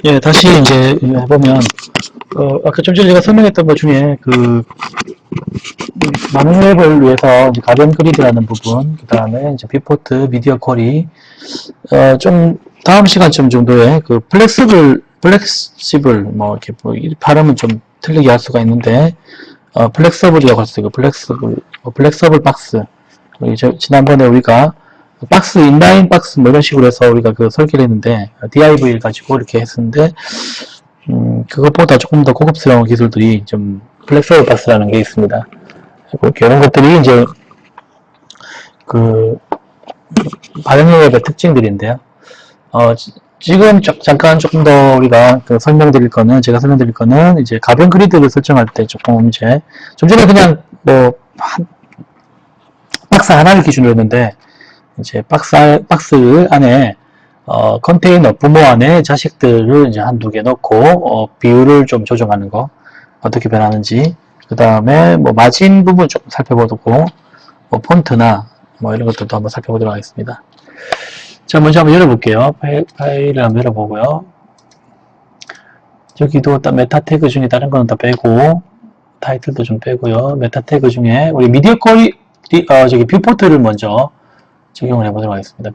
예, 다시 이제 해보면, 아까 좀 전에 제가 설명했던 것 중에, 많은 웹을 위해서 이제 가변 그리드라는 부분, 그 다음에 이제 뷰포트, 미디어 쿼리, 좀, 다음 시간쯤 정도에 플렉시블, 뭐, 이렇게, 이 발음은 좀 틀리게 할 수가 있는데, 플렉서블이라고 할 수 있고, 플렉서블 박스. 지난번에 우리가 박스, 인라인 박스, 뭐 이런 식으로 해서 우리가 그 설계를 했는데, DIV를 가지고 이렇게 했었는데, 그것보다 조금 더 고급스러운 기술들이 좀, 플렉서블 박스라는 게 있습니다. 이런 것들이 이제, 그, 반응형의 특징들인데요. 지금 잠깐 조금 더 우리가 제가 설명드릴 거는 이제 가변 그리드를 설정할 때 조금 이제, 좀 전에 그냥 뭐, 박스 하나를 기준으로 했는데, 이제 박스 안에, 컨테이너, 부모 안에 자식들을 이제 한두 개 넣고, 비율을 좀 조정하는 거, 어떻게 변하는지, 그 다음에 뭐 마진 부분 조금 살펴보고, 뭐 폰트나 뭐 이런 것들도 한번 살펴보도록 하겠습니다. 자, 먼저 한번 열어볼게요. 파일을 한번 열어보고요. 여기도 메타 태그 중에 다른 거는 다 빼고, 타이틀도 좀 빼고요. 메타 태그 중에 우리 미디어 쿼리, 뷰포트를 먼저 적용을 해보도록 하겠습니다.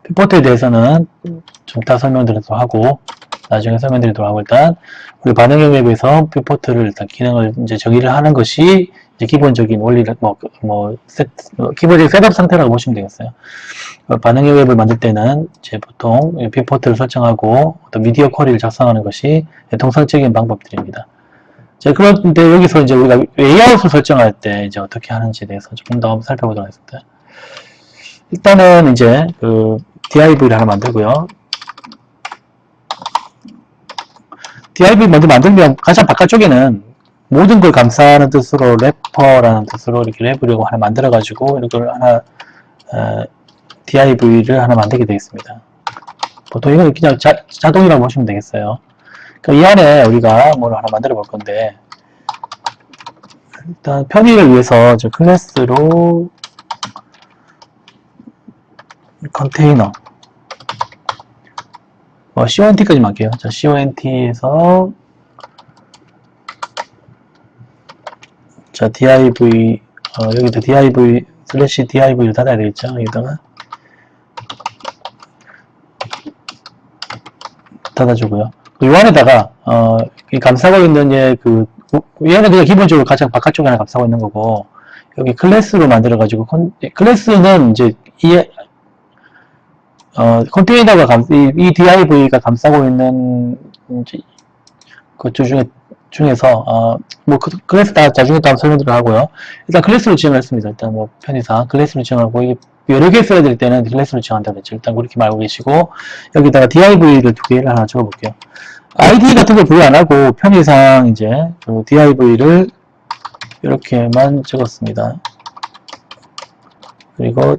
뷰포트에 대해서는 좀 이따 설명드리도록 하고, 나중에 설명드리도록 하고, 일단, 우리 반응형 웹에서 뷰포트를 일단 기능을 이제 정의를 하는 것이 이제 기본적인 원리를, 기본적인 셋업 상태라고 보시면 되겠어요. 반응형 웹을 만들 때는 이제 보통 뷰포트를 설정하고 어떤 미디어 쿼리를 작성하는 것이 통상적인 방법들입니다. 자, 그런데 여기서 이제 우리가 레이아웃을 설정할 때 이제 어떻게 하는지에 대해서 조금 더 살펴보도록 하겠습니다. 일단은 이제 div를 하나 만들고요. div 먼저 만들면 가장 바깥쪽에는 모든 걸 감싸는 뜻으로 래퍼라는 뜻으로 이렇게 랩으려고 하나 만들어가지고 이걸 하나 div를 하나 만들게 되어 있습니다. 보통 이건 그냥 자동이라고 보시면 되겠어요. 이 안에 우리가 뭘 하나 만들어 볼 건데, 일단 편의를 위해서 저 클래스로 컨테이너 cont까지만 할게요. 자, cont에서 자, div 여기도 div /div를 닫아야 되겠죠. 여기다가 닫아주고요. 이 안에다가 이 감싸고 있는 얘는 그냥 기본적으로 가장 바깥쪽에 하나 감싸고 있는 거고, 여기 클래스로 만들어가지고 클래스는 이제 컨테이너가 이 div가 감싸고 있는 중에서 클래스 나중에 또 한번 설명드리도록 하고요. 일단 클래스로 지정을 했습니다. 일단 뭐 편의상 클래스로 지정하고, 이게 여러 개 써야 될 때는 클래스로 지정한다고 했죠. 일단 그렇게 말고 계시고, 여기다가 div를 두 개를 하나 적어볼게요. id 같은 걸 부여 안 하고 편의상 이제 div를 이렇게만 적었습니다. 그리고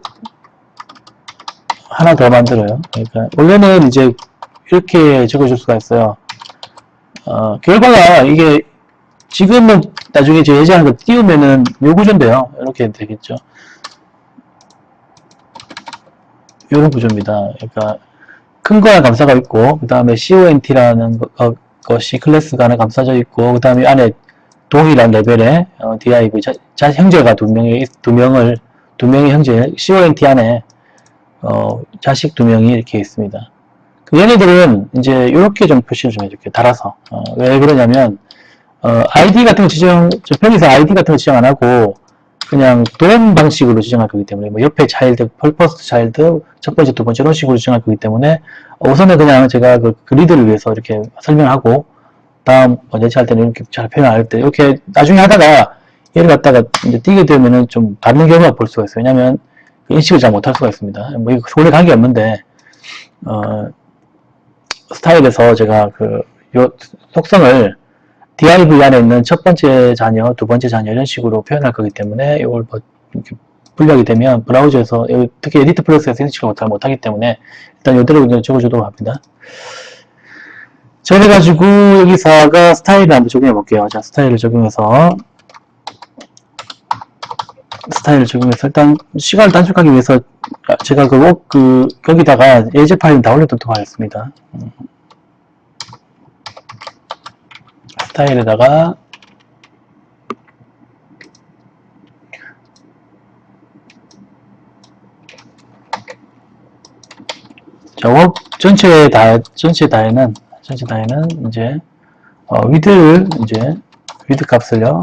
하나 더 만들어요. 그러니까 원래는 이제 이렇게 적어줄 수가 있어요. 결과가 이게 지금은 나중에 제 예제하는 거 띄우면은 요 구조인데요. 이렇게 되겠죠. 이런 구조입니다. 그러니까 큰 거 하나 감싸고 있고, 그 다음에 cont라는 것이 클래스가 하나 감싸져 있고, 그 다음에 안에 동일한 레벨의 div 형제가 두 명의 형제 cont 안에 자식 두 명이 이렇게 있습니다. 얘네들은 이제 이렇게 좀 표시를 좀 해줄게요. 달아서. 왜 그러냐면 id 같은 거 편의상 id 같은 거 지정 안 하고 그냥 돔 방식으로 지정할 거기 때문에, 뭐 옆에 차일드, 퍼스트 차일드, 첫 번째, 두 번째 이런 식으로 지정할 거기 때문에 우선은 그냥 제가 그 그리드를 위해서 이렇게 설명하고, 다음 예치할 때는 이렇게 잘 표현할 때 이렇게 나중에 하다가 얘를 갖다가 이제 띄게 되면은 좀 다른 경우가 볼 수가 있어요. 왜냐면 인식을 잘 못할 수가 있습니다. 뭐 이거 원래 관계 없는데 스타일에서 제가 요 속성을 div 안에 있는 첫 번째 자녀, 두 번째 자녀 이런 식으로 표현할 거기 때문에 이걸 이렇게 분류하게 되면 브라우저에서 특히 에디트 플러스에서 인식을 못하기 때문에 일단 이대로 그냥 적어주도록 합니다. 자, 그래가지고 여기서가 스타일을 한번 적용해 볼게요. 자, 스타일을 적용해서 일단 시간을 단축하기 위해서 제가 여기다가 예제 파일을 다 올려두도록 하겠습니다. 스타일에다가 자, 전체 다에는 이제 위드 값을요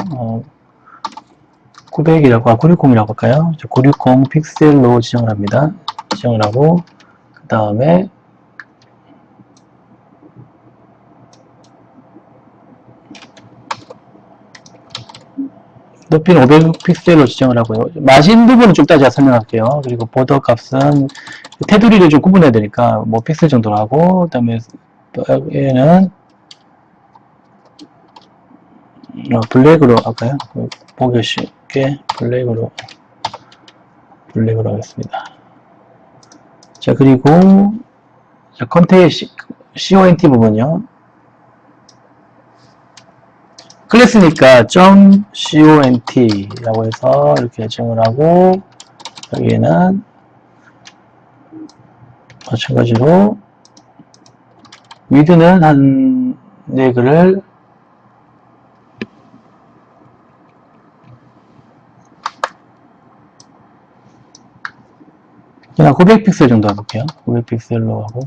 900이라고 960이라고 할까요? 960 픽셀로 지정을 합니다. 지정을 하고 그 다음에 높이는 500픽셀로 지정을 하고요. 마진 부분은 좀 이따 제가 설명할게요. 그리고 보더 값은 테두리를 좀 구분해야 되니까 뭐 픽셀 정도로 하고 그 다음에 얘는 블랙으로 할까요? 보기 쉽게 블랙으로 하겠습니다. 자, 그리고 컨테이 CONT 부분이요. 클래스니까 .cont라고 해서 이렇게 지정을 하고 여기에는 마찬가지로 위드는 한 4개를 그냥 900픽셀 정도 해볼게요. 900픽셀로 하고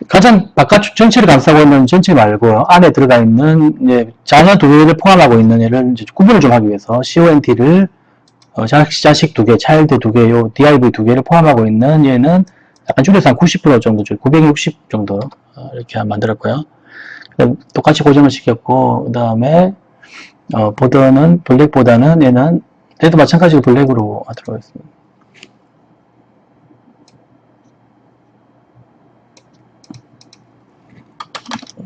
가장 바깥쪽 전체를 감싸고 있는 전체 말고요. 안에 들어가 있는 자녀 2개를 포함하고 있는 얘를 이제 구분을 좀 하기 위해서 CONT를 자식 2개, 차일드 2개, 요 div 2개를 포함하고 있는 얘는 약간 줄여서 한 90% 정도, 960 정도 이렇게 만들었고요. 똑같이 고정을 시켰고 그 다음에 보더는 블랙보다는 얘도 마찬가지로 블랙으로 하도록 하겠습니다.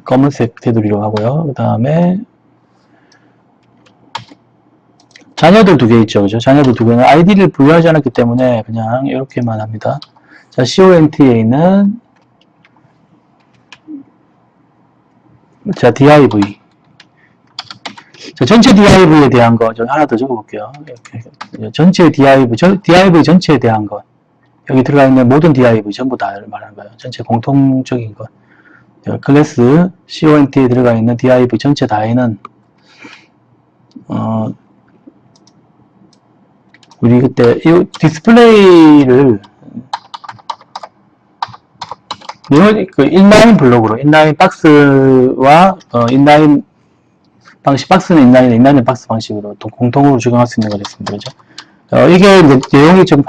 검은색 테두리로 하고요. 그 다음에 자녀들 2개 있죠. 그죠? 자녀들 2개는 아이디를 부여하지 않았기 때문에 그냥 이렇게만 합니다. 자, CONT에는 자, div. 자, 전체 div에 대한 거 좀 하나 더 적어볼게요. 이렇게. 전체 div 전체에 대한 것. 여기 들어가 있는 모든 div 전부 다 말하는 거예요. 전체 공통적인 것. 클래스 CONT에 들어가 있는 div 전체 다에는 우리 그때 이 디스플레이를 그 인라인 블록으로 인라인 박스와 인라인 방식 박스는 인라인은 박스 방식으로 또 공통으로 적용할 수 있는 거겠습니다. 그죠? 이게 내용이 좀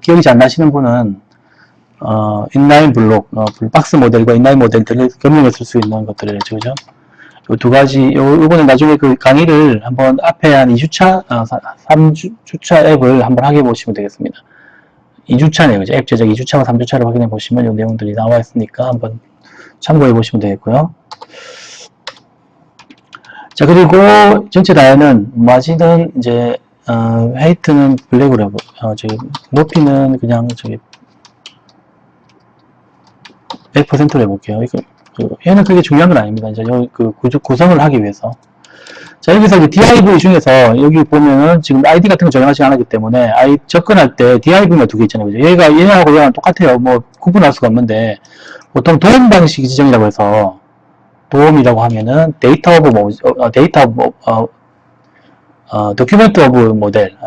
기억이 잘 나시는 분은 인라인 블록, 박스 모델과 인라인 모델들을 겸용해서 쓸 수 있는 것들이죠. 그죠? 요 2가지, 요번에 나중에 그 강의를 한번 앞에 한 2주차, 3주차 앱을 한번 확인해 보시면 되겠습니다. 2주차네요. 그죠? 앱 제작 2주차와 3주차를 확인해 보시면 이 내용들이 나와 있으니까 한번 참고해 보시면 되겠고요. 자, 그리고 전체 다에는 마진은 이제, 헤이트는 블랙으로 하고, 높이는 그냥 100%로 해볼게요. 얘는 그게 중요한 건 아닙니다. 이제 그 구성을 하기 위해서. 자, 여기서 이제 div 중에서 여기 보면은 지금 id 같은 거 적용하지 않았기 때문에 접근할 때 div가 2개 있잖아요. 그죠? 얘하고 얘랑 똑같아요. 뭐 구분할 수가 없는데 보통 도움 방식 지정이라고 해서 도움이라고 하면은 도큐멘트 오브 모델,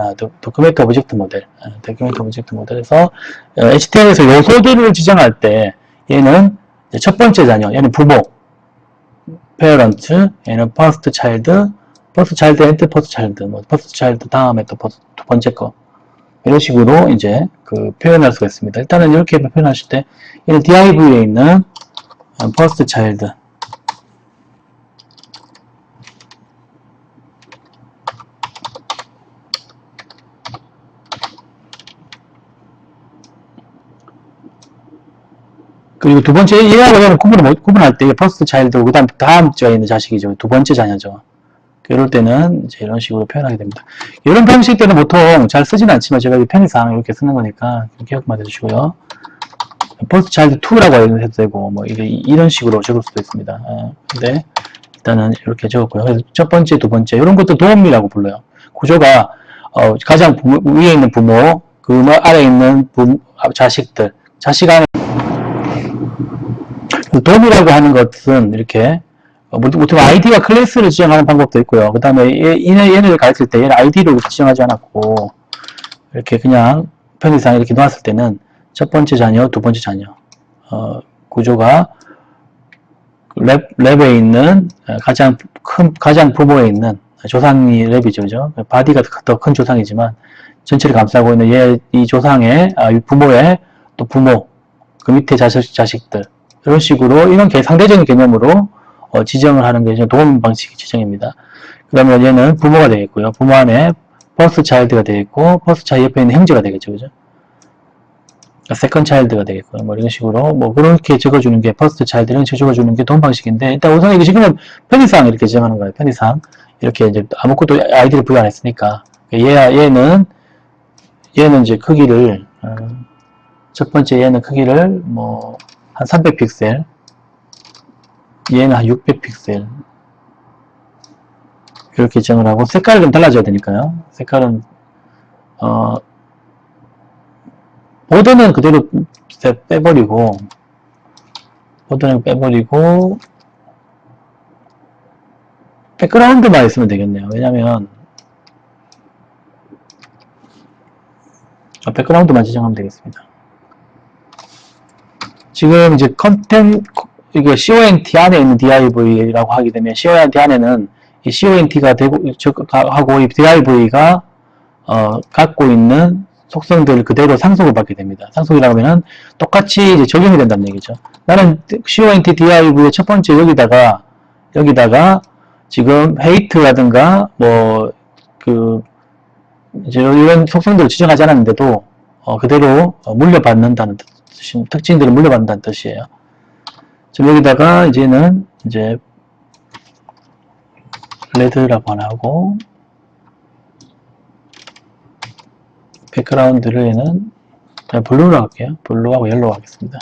도큐멘트 오브젝트 모델에서 HTML에서 요소들을 지정할 때 얘는 첫 번째 자녀, 얘는 부모, parent, 얘는 first child and first child, 뭐 first child 다음에 또 두 번째 거 이런 식으로 이제 그 표현할 수가 있습니다. 일단은 이렇게 표현하실 때 얘는 div에 있는 first child 그리고 두 번째 얘하고 얘는 구분할 때 first child고 그 다음 주에 있는 자식이죠. 두 번째 자녀죠. 이럴 때는 이제 이런 식으로 표현하게 됩니다. 이런 방식들은 보통 잘 쓰지는 않지만 제가 편의상 이렇게 쓰는 거니까 기억만 해주시고요. first child 2라고 해도 되고 뭐 이런 식으로 적을 수도 있습니다. 근데 일단은 이렇게 적었고요. 그래서 첫 번째, 두 번째 이런 것도 도움이라고 불러요. 구조가 가장 위에 있는 부모, 그 아래에 있는 자식들, 자식 안에 도움이라고 하는 것은 이렇게 보통 아이디와 클래스를 지정하는 방법도 있고요. 그 다음에 얘네를 가르칠 때 얘는 아이디로 지정하지 않았고 이렇게 그냥 편의상 이렇게 놓았을 때는 첫 번째 자녀, 두 번째 자녀 구조가 랩에 있는 가장 부모에 있는 조상이 랩이죠, 그죠? 바디가 더 큰 조상이지만 전체를 감싸고 있는 이 조상의 부모의 또 부모, 그 밑에 자식들 이런 식으로 이런 상대적인 개념으로 지정을 하는 게 도움 방식의 지정입니다. 그러면 얘는 부모가 되겠고요. 부모 안에 퍼스트 차일드가 되겠고 퍼스트 차일드 옆에 있는 형제가 되겠죠, 그죠? 세컨 차일드가 되겠고요. 뭐 이런 식으로 뭐 그렇게 적어주는 게 퍼스트 차일드 이런 식으로 적어주는 게 도움 방식인데 일단 우선 이게 지금은 편의상 이렇게 지정하는 거예요. 편의상 이렇게 이제 아무것도 아이디를 부여 안 했으니까 얘는 이제 크기를 첫 번째 얘는 크기를 뭐 한 300픽셀 얘는 한 600픽셀 이렇게 지정을 하고 색깔이 좀 달라져야 되니까요. 색깔은 보드는 그대로 빼버리고 백그라운드만 있으면 되겠네요. 왜냐면 백그라운드만 지정하면 되겠습니다. 지금 이제 이게 CONT 안에 있는 DIV라고 하게 되면 CONT 안에는 이 CONT가 하고 이 DIV가 갖고 있는 속성들을 그대로 상속을 받게 됩니다. 상속이라고 하면은 똑같이 이제 적용이 된다는 얘기죠. 나는 CONT DIV의 첫 번째 여기다가 지금 hate라든가 이제 이런 속성들을 지정하지 않았는데도 그대로 물려받는다는 특징들을 물려받는다는 뜻이에요. 지금 여기다가 이제는 이제 레드라고 하나 하고 백그라운드를 얘는 그냥 블루로 할게요. 블루하고 옐로우 하겠습니다.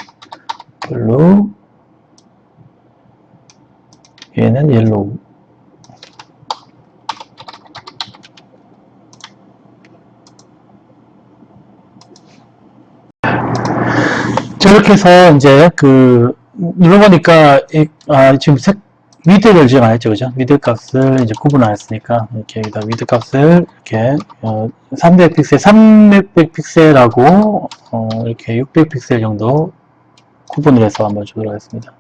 블루 얘는 옐로우 저렇게 해서 이제 이거 보니까 지금 미드를 지금 안 했죠, 그죠? 미드 값을 이제 구분 안 했으니까 이렇게 여기다 미드 값을 이렇게 300픽셀하고 이렇게 600픽셀 정도 구분을 해서 한번 주도록 하겠습니다.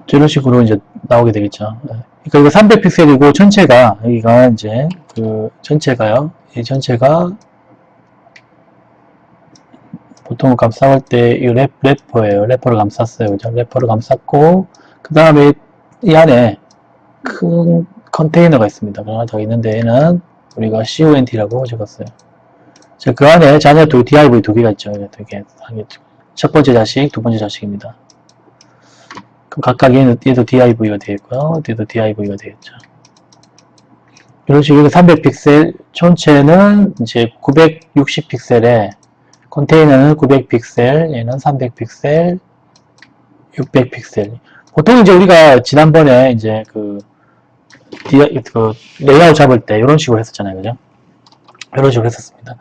이런 식으로 이제 나오게 되겠죠. 그러니까 이거 300픽셀이고 전체가 여기가 이제 전체가요. 이 전체가 보통 감싸볼 때 이 래퍼예요. 래퍼를 감쌌어요. 그죠? 래퍼를 감쌌고 그 다음에 이 안에 큰 컨테이너가 있습니다. 하나 더 있는데 얘는 우리가 CONT라고 적었어요. 그 안에 자녀 DIV 두 개가 있죠. 첫 번째 자식, 두 번째 자식입니다. 그럼 각각 얘도 DIV가 되겠고요. 얘도 DIV가 되겠죠. 이런 식으로 300픽셀, 전체는 이제 960픽셀에 컨테이너는 900픽셀, 얘는 300픽셀, 600픽셀. 보통 이제 우리가 지난번에 이제 레이아웃 잡을 때 이런 식으로 했었잖아요. 그죠? 이런 식으로 했었습니다.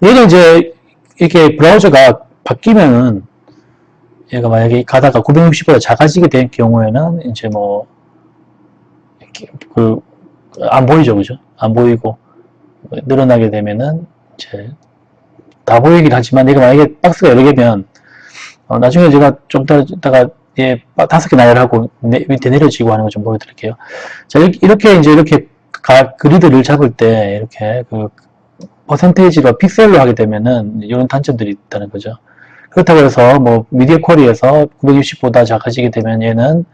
얘는 이제 이렇게 브라우저가 바뀌면은 얘가 만약에 가다가 960보다 작아지게 된 경우에는 이제 뭐 안 보이죠, 그죠? 안 보이고 늘어나게 되면은 이제 다 보이긴 하지만 얘가 만약에 박스가 여러 개면 나중에 제가 좀 이따가 5개 나열하고 밑에 내려지고 하는 거 좀 보여드릴게요. 자, 이렇게 그리드를 잡을 때 이렇게 퍼센테이지로 픽셀로 하게 되면은 이런 단점들이 있다는 거죠. 그렇다고 해서 뭐 미디어 쿼리에서 960보다 작아지게 되면 얘는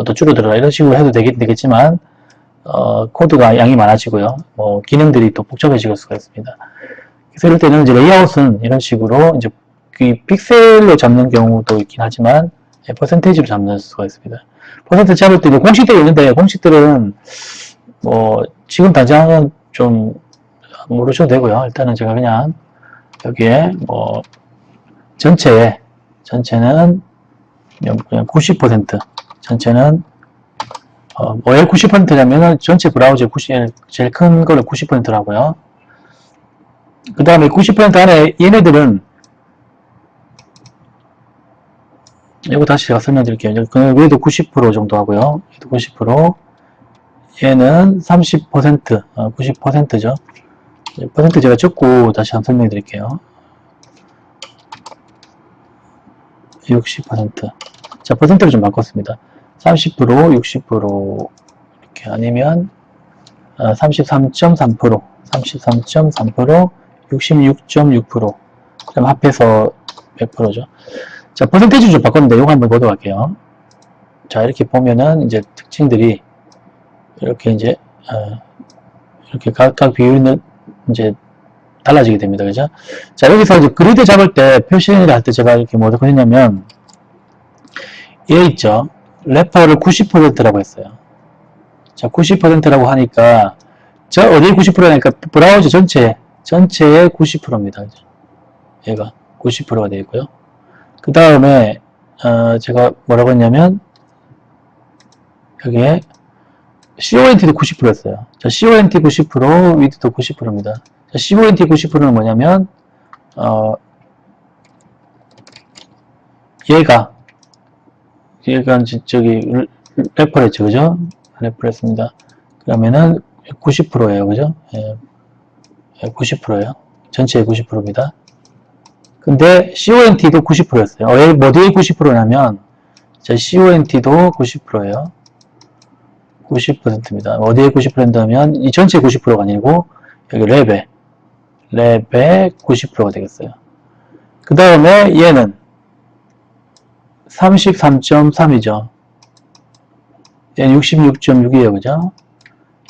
더 줄어들어라 이런 식으로 해도 되겠지만 코드가 양이 많아지고요. 뭐 기능들이 또 복잡해질 수가 있습니다. 그래서 이럴 때는 이제 레이아웃은 이런 식으로 이제 픽셀로 잡는 경우도 있긴 하지만 퍼센테이지로 잡는 수가 있습니다. 퍼센트 잡을 때 공식들이 있는데 공식들은 뭐 지금 당장은 좀 모르셔도 되고요. 일단은 제가 그냥 여기에 뭐 전체는 그냥 90% 전체는 왜 90%냐면은 전체 브라우저 제일 큰 거를 90%라고요. 그 다음에 90% 안에 얘네들은 이거 다시 제가 설명드릴게요. 얘도 90% 정도 하고요. 얘도 90%, 얘는 30%, 90%죠. 퍼센트 제가 적고 다시 한번 설명해 드릴게요. 60%. 자, 퍼센트를 좀 바꿨습니다. 30%, 60%, 이렇게 아니면 33.3%, 33.3%, 66.6%. 그럼 합해서 100%죠. 자, 퍼센테이지 좀 바꿨는데 이거 한번 보도록 할게요. 자, 이렇게 보면은 이제 특징들이 이렇게 이제 이렇게 각각 비율은 이제 달라지게 됩니다. 그죠? 자, 여기서 이제 그리드 잡을 때, 표시를 할 때 제가 이렇게 뭐라고 했냐면, 얘 있죠? 래퍼를 90%라고 했어요. 자, 90%라고 하니까, 저 어디에 90%라니까 브라우저 전체의 90%입니다. 그죠? 얘가 90%가 되어 있고요. 그 다음에, 제가 뭐라고 했냐면, 여기에 CONT도 90%였어요. 자, CONT 90%, 위드도 90%입니다. 자, CONT 90%는 뭐냐면, 얘가 저기 레퍼랬죠, 그죠? 레퍼랬습니다. 그러면은 90%예요, 그죠? 예, 90%예요. 전체의 90%입니다. 근데 CONT도 90%였어요. 어디에 90%냐면 CONT도 90%예요. 90%입니다. 어디에 90%냐면 이 전체 90%가 아니고 여기 랩에 90%가 되겠어요. 그 다음에 얘는 33.3이죠. 얘는 66.6이에요, 그죠?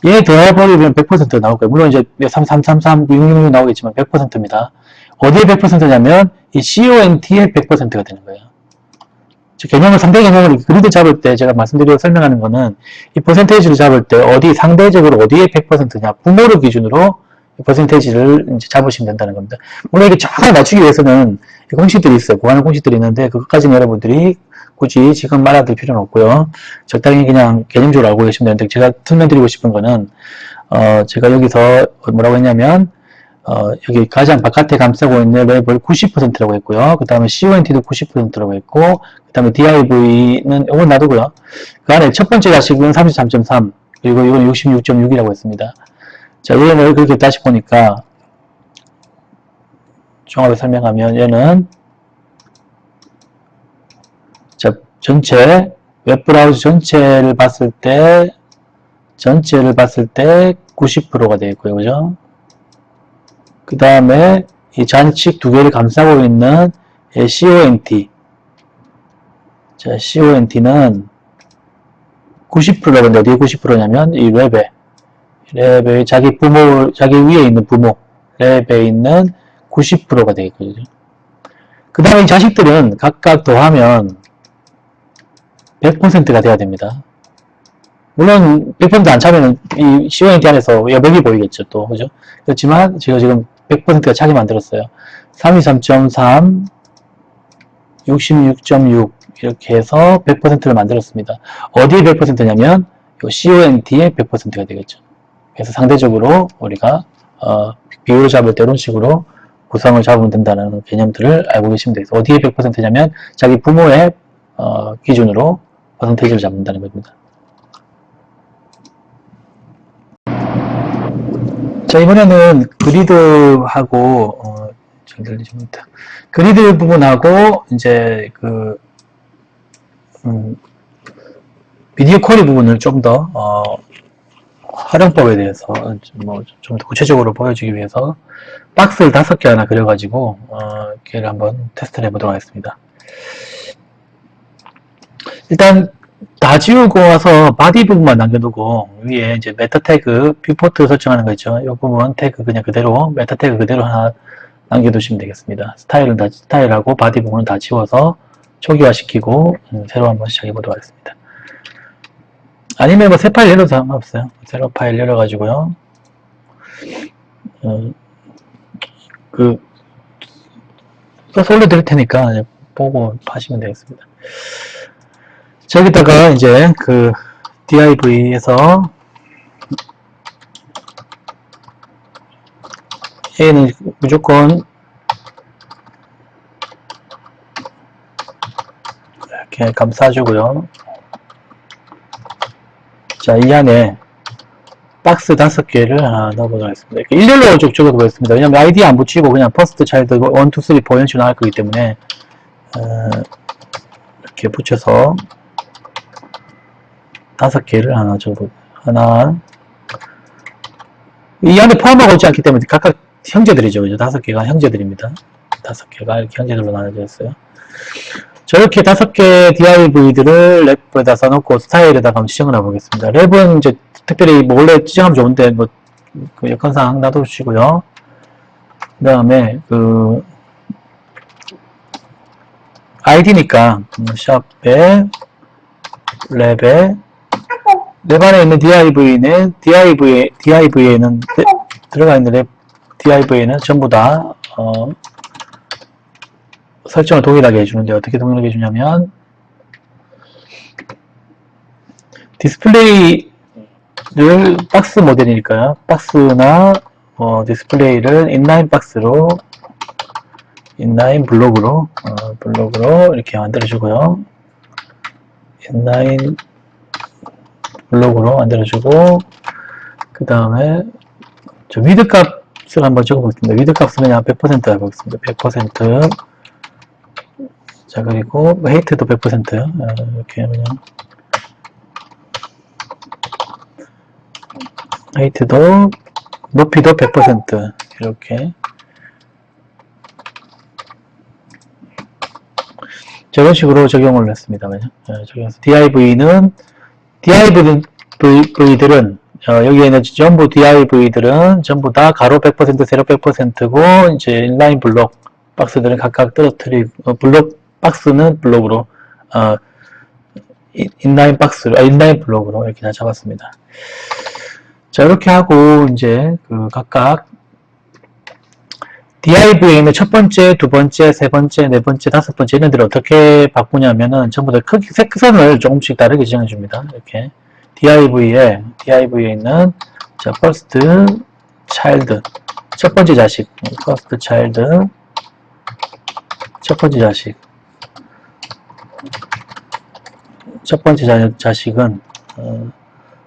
얘 더해버리면 100% 나올 거예요. 물론 이제 3333, 666 나오겠지만 100%입니다. 어디에 100%냐면 이 CONT의 100%가 되는 거예요. 개념을 상대 개념을 그리드 잡을 때 제가 말씀드리고 설명하는 거는 이 퍼센테이지를 잡을 때 상대적으로 어디에 100%냐 부모를 기준으로 퍼센테이지를 이제 잡으시면 된다는 겁니다. 물론 이게 정확하게 맞추기 위해서는 공식들이 있어요. 구하는 공식들이 있는데 그것까지는 여러분들이 굳이 지금 말할 필요는 없고요. 적당히 그냥 개념적으로 알고 계시면 되는데 제가 설명드리고 싶은 거는 제가 여기서 뭐라고 했냐면 여기 가장 바깥에 감싸고 있는 랩을 90%라고 했고요. 그 다음에 CONT도 90%라고 했고, 그 다음에 DIV는 이건 놔두고요. 그 안에 첫 번째 자식은 33.3, 그리고 이건 66.6이라고 했습니다. 자, 얘는 그렇게 다시 보니까, 종합에 설명하면 얘는, 자, 전체, 웹브라우저 전체를 봤을 때 90%가 되어 있고요. 그죠? 그 다음에 이 잔칙 두 개를 감싸고 있는 CONT. 자, CONT는 90%라고 했는데 어디에 90%냐면 이 랩에 자기 위에 있는 부모, 랩에 있는 90%가 되겠거든요. 그 다음에 이 자식들은 각각 더하면 100%가 돼야 됩니다. 물론 100%안 차면 이 CONT 안에서 여백이 보이겠죠, 또. 그죠? 그렇지만 제가 지금 100%가 차게 만들었어요. 323.3, 66.6 이렇게 해서 100%를 만들었습니다. 어디에 100%냐면 CONT의 100%가 되겠죠. 그래서 상대적으로 우리가 비율을 잡을 때 이런 식으로 구성을 잡으면 된다는 개념들을 알고 계시면 되겠습니다. 어디에 100%냐면 자기 부모의 기준으로 퍼센테이지를 잡는다는 겁니다. 자, 이번에는 그리드하고 잘 들리지 못해. 그리드 부분하고 이제 비디오 쿼리 부분을 좀 더 활용법에 대해서 좀 더 구체적으로 보여주기 위해서 박스를 5개 하나 그려가지고 걔를 한번 테스트를 해보도록 하겠습니다. 일단 다 지우고 와서 바디 부분만 남겨두고 위에 이제 메타 태그, 뷰포트 설정하는 거 있죠. 이 부분 태그 그냥 그대로 메타 태그 그대로 하나 남겨두시면 되겠습니다. 스타일하고 바디 부분은 다 지워서 초기화 시키고 새로 한번 시작해 보도록 하겠습니다. 아니면 뭐 새 파일 열어도 상관없어요. 새로 파일 열어가지고요. 써서 올려드릴 테니까 보고 하시면 되겠습니다. 자, 여기다가 이제 div에서 A는 무조건 이렇게 감싸주고요. 자, 이 안에 박스 5개를 하나 넣어보도록 하겠습니다. 이렇게 일렬로 쭉 적어보겠습니다. 왜냐면 아이디 안 붙이고 그냥 퍼스트 차일드 1, 2, 3, 4 이런 식으로 나갈 거기 때문에 이렇게 붙여서 5개를 하나 적어 하나 이 안에 포함하고 있지 않기 때문에 각각 형제들이죠. 그죠? 5개가 형제들입니다. 5개가 이렇게 형제들로 나눠져 있어요. 저렇게 5개 DIV들을 랩에다 써놓고 스타일에다가 한번 지정을 해보겠습니다. 랩은 이제 특별히 뭐 원래 지정하면 좋은데 뭐 그 여건상 놔두시고요. 그 다음에 그 ID니까 샵에 랩에 랩 안에 있는 DIV에는 들어가 있는 랩 DIV에는 전부 다 설정을 동일하게 해주는데 어떻게 동일하게 해주냐면 디스플레이를 박스 모델이니까요. 박스나 디스플레이를 인라인 박스로 인라인 블록으로 이렇게 만들어주고요. 인라인 블록으로 만들어주고 그 다음에 저 위드 값을 한번 적어보겠습니다. 위드 값은 그냥 100% 해보겠습니다. 100% 자 그리고 헤이트도 100% 이렇게 그냥 헤이트도 높이도 100% 이렇게 저런 식으로 적용을 했습니다. DIV들은 여기에는 전부 DIV들은 전부 다 가로 100% 세로 100%고 이제 인라인 블록 박스들은 각각 떨어뜨리고 블록 박스는 블록으로 인라인 박스로 인라인 블록으로 이렇게 다 잡았습니다. 자 이렇게 하고 이제 그 각각 DIV에 있는 첫 번째, 두 번째, 세 번째, 네 번째, 다섯 번째 얘네들을 어떻게 바꾸냐면은 전부 다 크기 색선을 조금씩 다르게 지정해 줍니다. 이렇게 DIV에 있는 자 first child 첫 번째 자식 first child 첫 번째 자식 첫 번째 자식은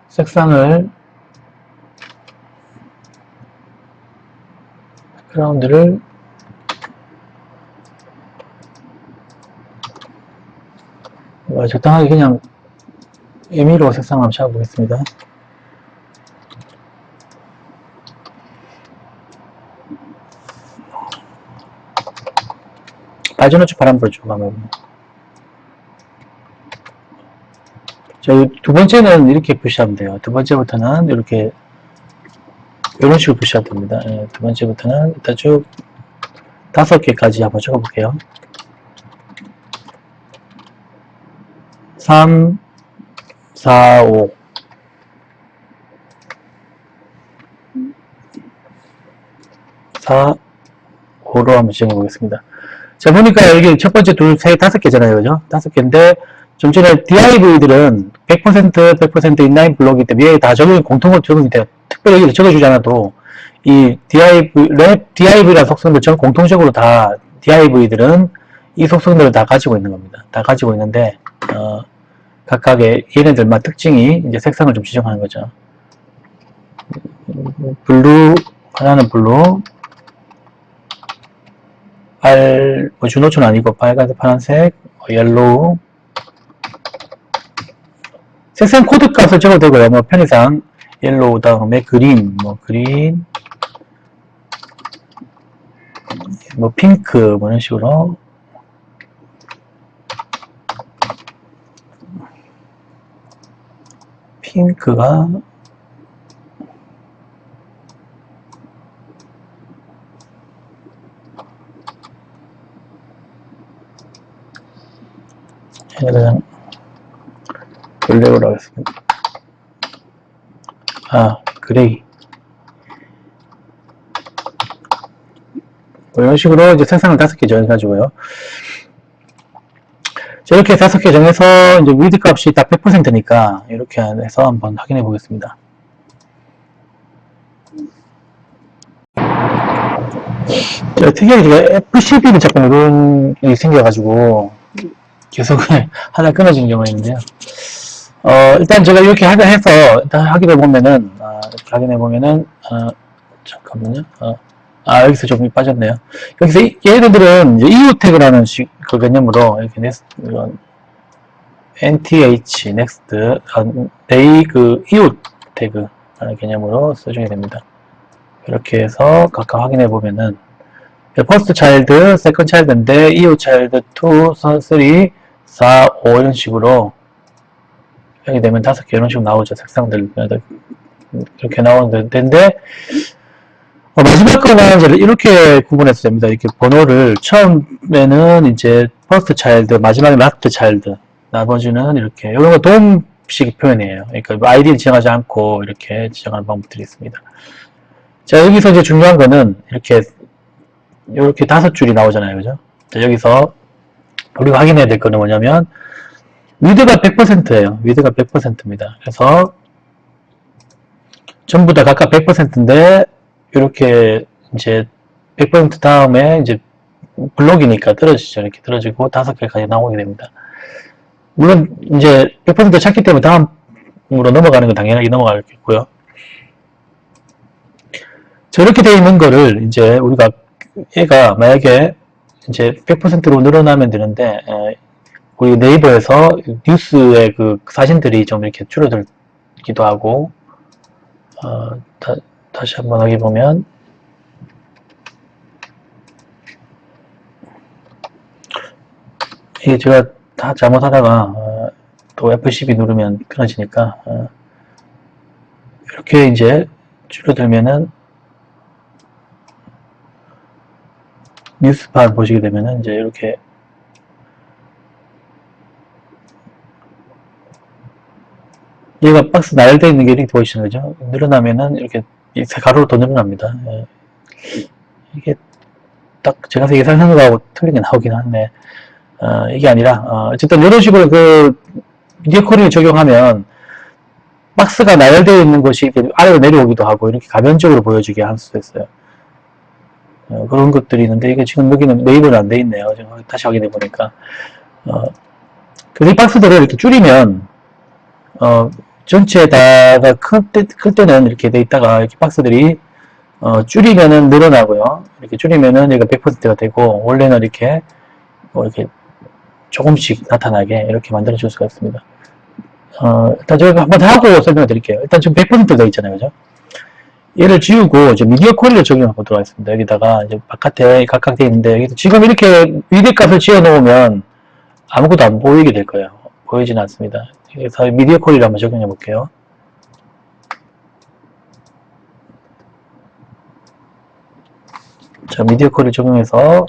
색상을 백그라운드를 적당하게 그냥 임의로 색상을 한번 잡아보겠습니다. 발전호축 바람불 쭉 한번. 두 번째는 이렇게 표시하면 돼요. 두 번째부터는 이렇게 이런 식으로 표시하면 됩니다. 두 번째부터는 일단 쭉 5개까지 한번 적어볼게요. 3, 4, 5 4, 5로 한번 지정해 보겠습니다. 자, 보니까 여기 첫 번째, 둘, 셋, 5개잖아요. 그죠? 5개인데, 좀 전에 DIV들은 100% 인라인 블록이기 때문에 얘 다 공통으로 적용이 돼요. 특별히 여기를 적어주지 않아도, 이 DIV라는 속성들처럼 공통적으로 다 DIV들은 이 속성들을 다 가지고 있는 겁니다. 다 가지고 있는데, 각각의 얘네들만 특징이 이제 색상을 좀 지정하는 거죠. 블루, 하나는 블루, 준호초는 아니고 빨간색, 파란색, 옐로우. 색상 코드 값을 적어도 되고요. 뭐 편의상 옐로우 다음에 그린, 뭐 핑크 뭐 이런 식으로 핑크가 그냥 블랙으로 하겠습니다. 그레이. 뭐 이런 식으로 이제 색상을 5개 정해가지고요. 자, 이렇게 5개 정해서 이제 위드 값이 딱 100%니까 이렇게 해서 한번 확인해 보겠습니다. 자, 특이하게 제가 F12는 자꾸 이런 일이 생겨가지고 계속 하다 끊어지는 경우가 있는데요. 일단 제가 이렇게 해서 일단 확인해 보면은, 이렇게 확인해 보면은, 잠깐만요. 여기서 좀 빠졌네요. 여기서 얘네들은 이제 EU 태그라는 그 개념으로 이렇게 이런 NTH, next, they 그 EU 태그라는 개념으로 써주게 됩니다. 이렇게 해서 각각 확인해 보면은, 퍼스트 차일드, 세컨 차일드인데, EU 차일드 2, 3, 4, 5 이런 식으로 하게 되면 5개 이런 식으로 나오죠. 색상들 이렇게 나오는 데인데 마지막 거는 이제 이렇게 구분해서 됩니다. 이렇게 번호를 처음에는 이제 퍼스트 차일드, 마지막에 라스트 차일드, 나머지는 이렇게 이런 거 도움식 표현이에요. 그러니까 아이디를 지정하지 않고 이렇게 지정하는 방법들이 있습니다. 자, 여기서 이제 중요한 거는 이렇게 5줄이 나오잖아요. 그죠? 자, 여기서 우리가 확인해야 될 거는 뭐냐면 위드가 100%예요. 위드가 100%입니다. 그래서 전부 다 각각 100%인데 이렇게 이제 100% 다음에 이제 블록이니까 떨어지죠. 이렇게 떨어지고 5개까지 나오게 됩니다. 물론 이제 100% 찾기 때문에 다음으로 넘어가는 건 당연하게 넘어가겠고요. 자, 이렇게 되어 있는 거를 이제 우리가 얘가 만약에 이제 100%로 늘어나면 되는데 우리 네이버에서 뉴스의 그 사진들이 좀 이렇게 줄어들기도 하고 다시 한번 여기 보면 이게 제가 다 잘못하다가 또 F12 누르면 끊어지니까 이렇게 이제 줄어들면은 뉴스판 보시게 되면은 이제 이렇게 얘가 박스 나열되어 있는 게 이렇게 보이시는 거죠? 늘어나면은 이렇게 세 가로로 더 늘어납니다. 이게 딱 제가 예상한 거하고 틀린 게 나오긴 하네. 이게 아니라 어쨌든 이런 식으로 그 미디어 쿼리를 적용하면 박스가 나열되어 있는 것이 이렇게 아래로 내려오기도 하고 이렇게 가변적으로 보여지게 할 수도 있어요. 그런 것들이 있는데 이게 지금 여기는 네이버는 안 돼 있네요. 지금 다시 확인해 보니까 그래서 이 박스들을 이렇게 줄이면 전체에다가 클 때는 이렇게 돼 있다가 이렇게 박스들이 줄이면은 늘어나고요. 이렇게 줄이면은 얘가 100%가 되고 원래는 이렇게 이렇게 조금씩 나타나게 이렇게 만들어 줄 수가 있습니다. 일단 제가 한번 하고 설명해 드릴게요. 일단 지금 100% 되어 있잖아요. 그죠? 얘를 지우고 이제 미디어 쿼리를 적용해 보도록 하겠습니다. 여기다가 이제 바깥에 각각 되어 있는데 지금 이렇게 위드 값을 지어 놓으면 아무것도 안 보이게 될 거예요. 보이지는 않습니다. 그래서 미디어 쿼리를 한번 적용해 볼게요. 자, 미디어 쿼리 적용해서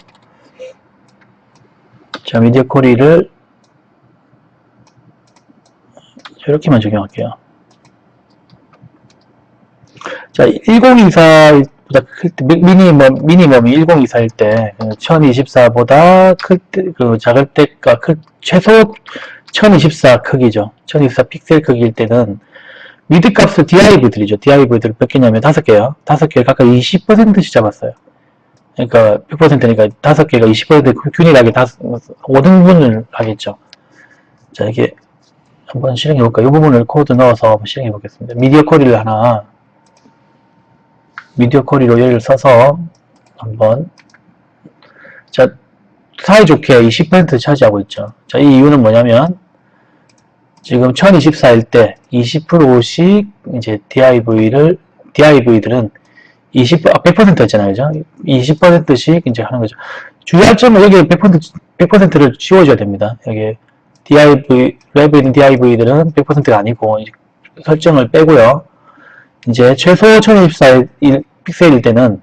자, 미디어 쿼리를 이렇게만 적용할게요. 자, 1024보다 클 때, 미니멈이 1024일 때, 1024보다 클 때, 작을 때가 최소 1024 크기죠. 1024 픽셀 크기일 때는, 미드 값을 div들이죠. div들을 몇 개냐면 5개요. 5개를 각각 20%씩 잡았어요. 그러니까 100%니까 5개가 20% 균일하게 5등분을 하겠죠. 자, 이게 한번 실행해볼까요? 이 부분을 코드 넣어서 한번 실행해보겠습니다. 미디어 쿼리를 하나, 미디어 쿼리로 얘를 써서 한번 자, 사이좋게 20% 차지하고 있죠. 자, 이 이유는 뭐냐면 지금 1024일 때 20%씩 이제 div들은 100%였잖아요. 그죠? 20%씩 이제 하는 거죠. 주의할 점은 여기 100%를 지워줘야 됩니다. 여기 랩에 있는 div들은 100%가 아니고 설정을 빼고요. 이제 최소 1024 픽셀일 때는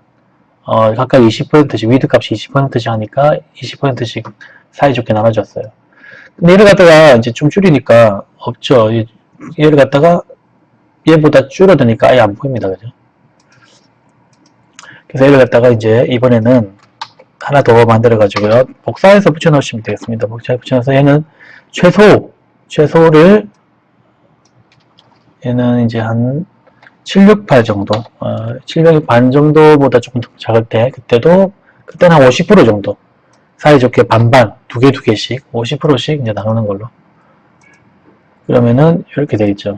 각각 20%씩 위드 값이 20%씩 하니까 20%씩 사이좋게 나눠졌어요. 근데 얘를 갖다가 이제 좀 줄이니까 없죠. 얘를 갖다가 얘보다 줄어드니까 아예 안 보입니다. 그죠? 그래서 얘를 갖다가 이제 이번에는 하나 더 만들어 가지고요. 복사해서 붙여 넣으시면 되겠습니다. 복사해서 붙여 넣어서 얘는 최소를 얘는 이제 한 768 정도, 700 반 정도보다 조금 더 작을 때, 그때는 한 50% 정도 사이좋게 반반, 두 개씩, 50%씩 이제 나누는 걸로. 그러면은 이렇게 되겠죠.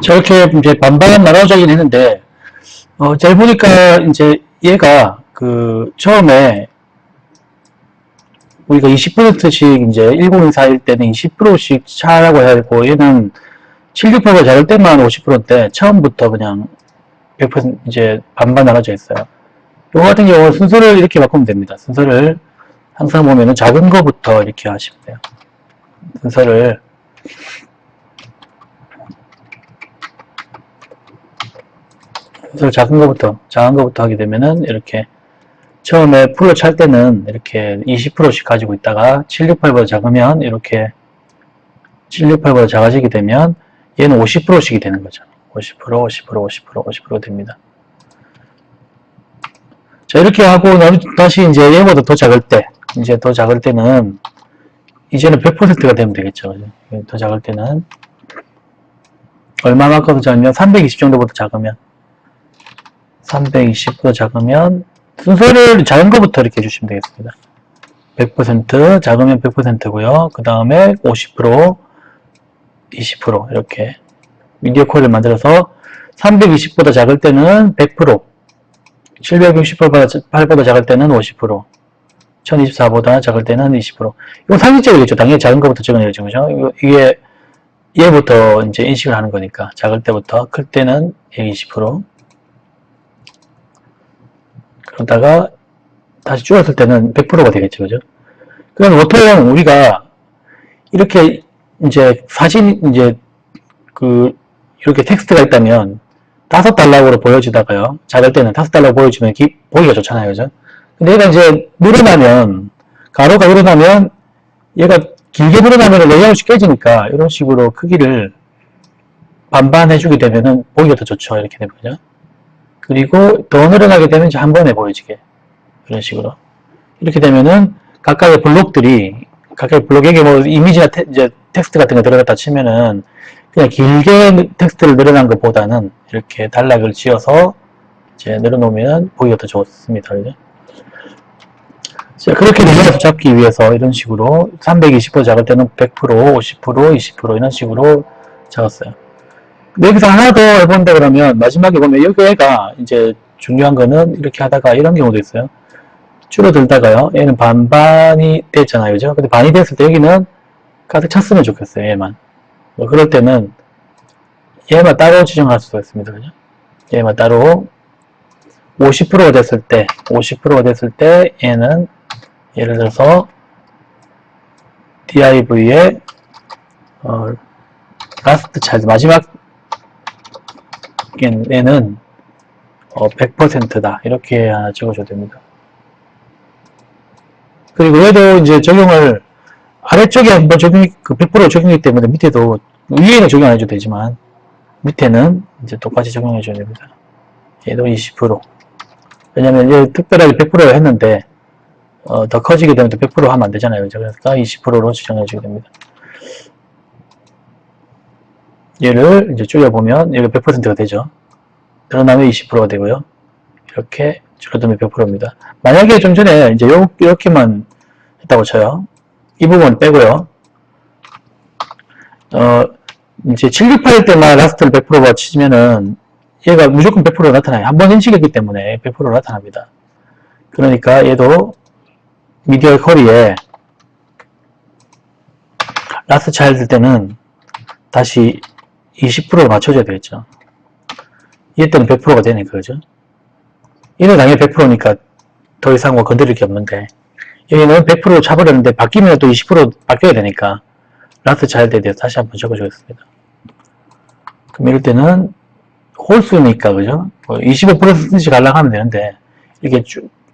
저렇게 이제 반반 나눠주긴 했는데, 잘 보니까 이제 얘가 처음에 우리가 20%씩 이제 1024일 때는 20%씩 차라고 해야 되고, 얘는 768가 작을 때만 50%인데, 처음부터 그냥 100% 이제 반반 나눠져 있어요. 이거 같은 경우는 순서를 이렇게 바꾸면 됩니다. 순서를 항상 보면은 작은 거부터 이렇게 하시면 돼요. 순서를 작은 거부터 하게 되면은 이렇게 처음에 풀로 찰 때는 이렇게 20%씩 가지고 있다가 768보다 작으면 이렇게 768보다 작아지게 되면 얘는 50%씩이 되는 거죠. 50% 됩니다. 자, 이렇게 하고 다시 이제 얘보다 더 작을 때, 이제 더 작을 때는 이제는 100%가 되면 되겠죠. 더 작을 때는 얼마만큼 작으면 320 정도보다 작으면 320보다 작으면 순서를 작은 것부터 이렇게 해주시면 되겠습니다. 100% 작으면 100%고요. 그 다음에 50%, 20% 이렇게 미디어 코일을 만들어서 320보다 작을 때는 100%, 768보다 작을 때는 50%, 1024보다 작을 때는 20%. 이건 상식적이겠죠. 당연히 작은 것부터 적어내야죠. 그죠? 이게 얘부터 이제 인식을 하는 거니까 작을 때부터 클 때는 20%. 그러다가 다시 줄였을 때는 100%가 되겠죠. 그죠? 그럼 보통 우리가 이렇게 이제 사진 이제 이렇게 텍스트가 있다면 5달러로 보여지다가요. 작을 때는 5달러로 보여지면 보기가 좋잖아요. 그죠? 근데 얘가 이제 늘어나면 가로가 늘어나면 얘가 길게 늘어나면 레이아웃이 깨지니까 이런 식으로 크기를 반반 해주게 되면은 보기가 더 좋죠. 이렇게 되면 그죠? 그리고 더 늘어나게 되면 이제 한 번에 보여지게 이런 식으로 이렇게 되면은 각각의 블록들이 각각의 블록에게 뭐 이미지나 이제 텍스트 같은 거 들어갔다 치면은 그냥 길게 텍스트를 늘어난 것보다는 이렇게 단락을 지어서 이제 늘어놓으면 보기가 더 좋습니다. 그죠? 자, 그렇게 늘어나서 잡기 위해서 이런 식으로 320% 작을 때는 100%, 50%, 20% 이런 식으로 작았어요. 여기서 하나 더 해본다 그러면 마지막에 보면 여기가 이제 중요한 거는 이렇게 하다가 이런 경우도 있어요. 줄어들다가요. 얘는 반반이 됐잖아요. 그죠? 근데 반이 됐을 때 여기는 가득 찼으면 좋겠어요. 얘만. 뭐 그럴 때는 얘만 따로 지정할 수가 있습니다. 그죠? 얘만 따로 50%가 됐을 때 50%가 됐을 때 얘는 예를 들어서 div에 last child 마지막 얘는 100%다 이렇게 하나 적어줘야 됩니다. 그리고 얘도 이제 적용을 아래쪽에 한번 100% 적용이기 때문에 밑에도 위에는 적용 안 해줘도 되지만 밑에는 이제 똑같이 적용해 줘야 됩니다. 얘도 20%. 왜냐면 얘 특별하게 100%를 했는데 더 커지게 되면 또 100% 하면 안 되잖아요. 그래서 20%로 지정해 주게 됩니다. 얘를 이제 줄여보면 얘가 100%가 되죠. 늘어나면 20%가 되고요. 이렇게 줄어들면 100%입니다. 만약에 좀 전에 이제 이렇게만 했다고 쳐요. 이 부분 빼고요. 이제 768일 때만 라스트를 100%가 치면은 얘가 무조건 100% 나타나요. 한번 인식했기 때문에 100% 나타납니다. 그러니까 얘도 미디어 쿼리에 라스트 차일드 때는 다시 20%로 맞춰줘야 되겠죠. 얘 때는 100%가 되니까, 그죠? 얘는 당연히 100%니까 더 이상 뭐 건드릴 게 없는데, 여기는 100%로 차버렸는데, 바뀌면 또 20% 바뀌어야 되니까, 라스트 차일드에 대해서 다시 한번 적어주겠습니다. 그럼 이럴 때는, 홀수니까, 그죠? 25%씩 가려고 하면 되는데, 이렇게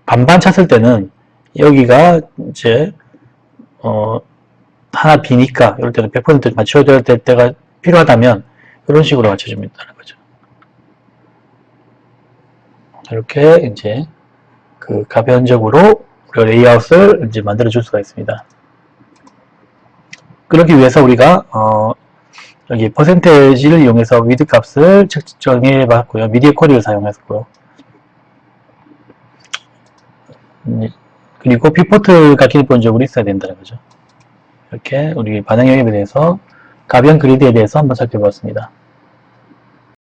반반 찼을 때는, 여기가 이제, 하나 비니까, 이럴 때는 100% 맞춰줘야 될 때가 필요하다면, 이런 식으로 맞춰줍니다는 거죠. 이렇게 이제 그 가변적으로 우리가 레이아웃을 이제 만들어 줄 수가 있습니다. 그러기 위해서 우리가 여기 퍼센테이지를 이용해서 위드 값을 정해 봤고요. 미디어 쿼리를 사용했고요. 그리고 뷰포트가 기본적으로 있어야 된다는 거죠. 이렇게 우리 반응 영역에 대해서 가변 그리드에 대해서 한번 살펴봤습니다.